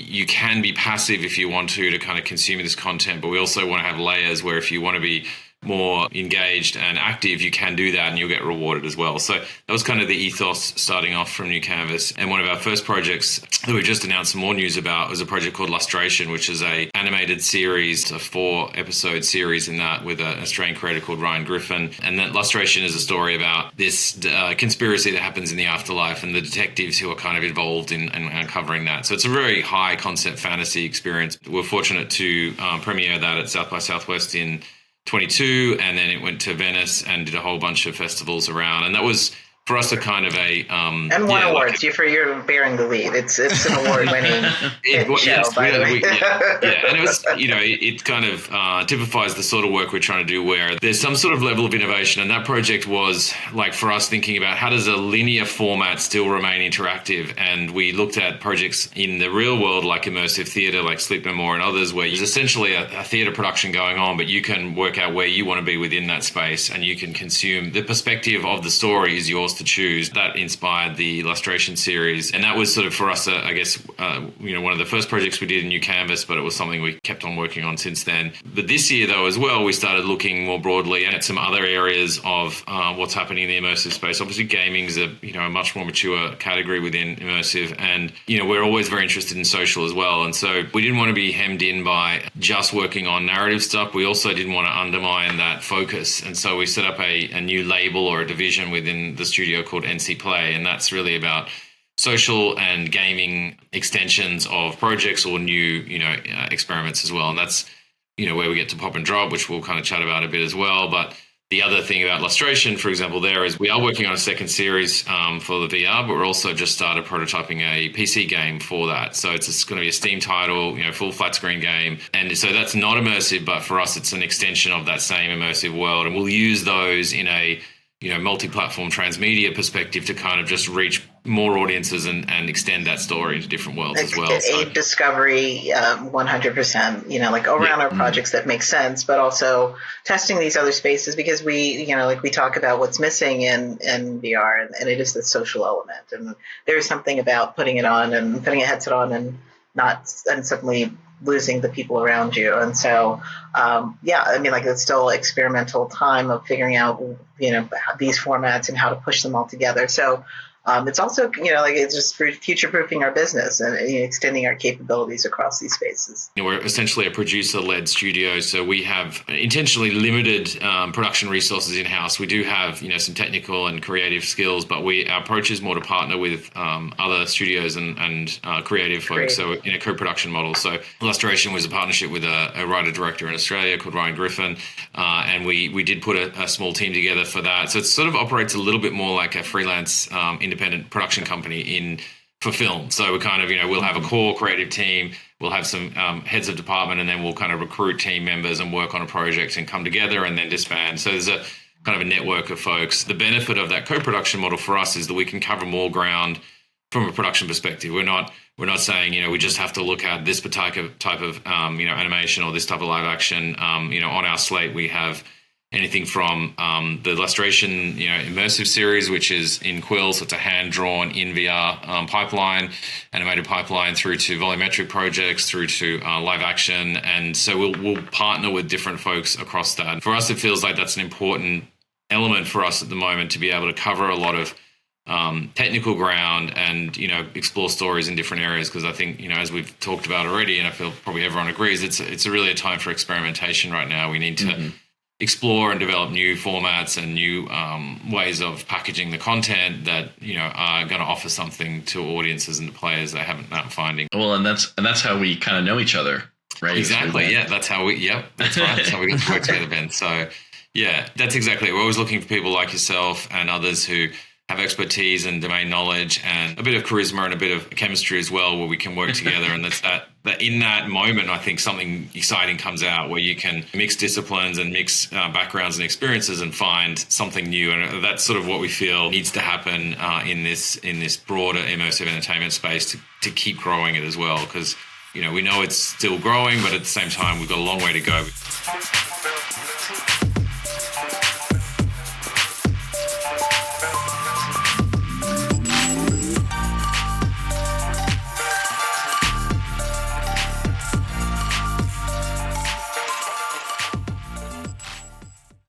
you can be passive if you want to kind of consume this content, but we also want to have layers where if you want to be more engaged and active, you can do that and you'll get rewarded as well. So that was kind of the ethos starting off from New Canvas. And one of our first projects that we just announced some more news about was a project called Lustration, which is a animated series, a 4-episode series in that with an Australian creator called Ryan Griffin. And that Lustration is a story about this conspiracy that happens in the afterlife and the detectives who are kind of involved in uncovering that. So it's a very high concept fantasy experience. We're fortunate to premiere that at South by Southwest in 22, and then it went to Venice and did a whole bunch of festivals around, and that was for us a kind of a and won awards. You're bearing the lead. It's an award-winning show, by the way. And it was, it kind of typifies the sort of work we're trying to do, where there's some sort of level of innovation, and that project was like for us thinking about how does a linear format still remain interactive, and we looked at projects in the real world like immersive theatre, like Sleep No More and others, where there's essentially a theatre production going on, but you can work out where you want to be within that space, and you can consume the perspective of the story is yours to choose. That inspired the Lustration series, and that was sort of for us, one of the first projects we did in New Canvas, but it was something we kept on working on since then. But this year, though, as well, we started looking more broadly at some other areas of what's happening in the immersive space. Obviously, gaming is a much more mature category within immersive, and we're always very interested in social as well. And so we didn't want to be hemmed in by just working on narrative stuff. We also didn't want to undermine that focus, and so we set up a new label or a division within the studio called NC Play, and that's really about social and gaming extensions of projects or new experiments as well. And that's where we get to Pop and Drop, which we'll kind of chat about a bit as well. But the other thing about Lustration, for example, there is we are working on a second series for the VR, but we're also just started prototyping a PC game for that. So it's going to be a Steam title, full flat screen game. And so that's not immersive, but for us, it's an extension of that same immersive world. And we'll use those in a multi-platform transmedia perspective to kind of just reach more audiences and extend that story into different worlds as well. Aid discovery, 100%, around our projects that make sense, but also testing these other spaces because we talk about what's missing in VR, and it is the social element. And there's something about putting it on and putting a headset on and suddenly losing the people around you. And so, it's still experimental time of figuring out, these formats and how to push them all together. So it's also, it's just future-proofing our business and extending our capabilities across these spaces. We're essentially a producer-led studio, so we have intentionally limited production resources in-house. We do have, some technical and creative skills, but our approach is more to partner with other studios and creative folks, so in a co-production model. So Lustration was a partnership with a writer-director in Australia called Ryan Griffin, and we did put a small team together for that. So it sort of operates a little bit more like a freelance independent production company for film. So we kind of, we'll have a core creative team, we'll have some heads of department, and then we'll kind of recruit team members and work on a project and come together and then disband. So there's a kind of a network of folks. The benefit of that co-production model for us is that we can cover more ground from a production perspective. We're not saying, we just have to look at this type of animation or this type of live action. On our slate, we have anything from the Lustration, immersive series, which is in Quill, so it's a hand-drawn in VR animated pipeline, through to volumetric projects, through to live action. And so we'll partner with different folks across that. For us, it feels like that's an important element for us at the moment, to be able to cover a lot of technical ground and, explore stories in different areas. Because I think, as we've talked about already, and I feel probably everyone agrees, it's really a time for experimentation right now. We need to explore and develop new formats and new ways of packaging the content that are going to offer something to audiences and to players they haven't been finding. Well, and that's how we kind of know each other, right? Exactly. Yeah, that's how we. Yep, that's right. That's how we get to work together, Ben. So, yeah, that's exactly it. We're always looking for people like yourself and others who have expertise and domain knowledge and a bit of charisma and a bit of chemistry as well, where we can work together. And that's that in that moment, I think something exciting comes out where you can mix disciplines and mix backgrounds and experiences and find something new. And that's sort of what we feel needs to happen in this broader immersive entertainment space to keep growing it as well. Because, we know it's still growing, but at the same time, we've got a long way to go.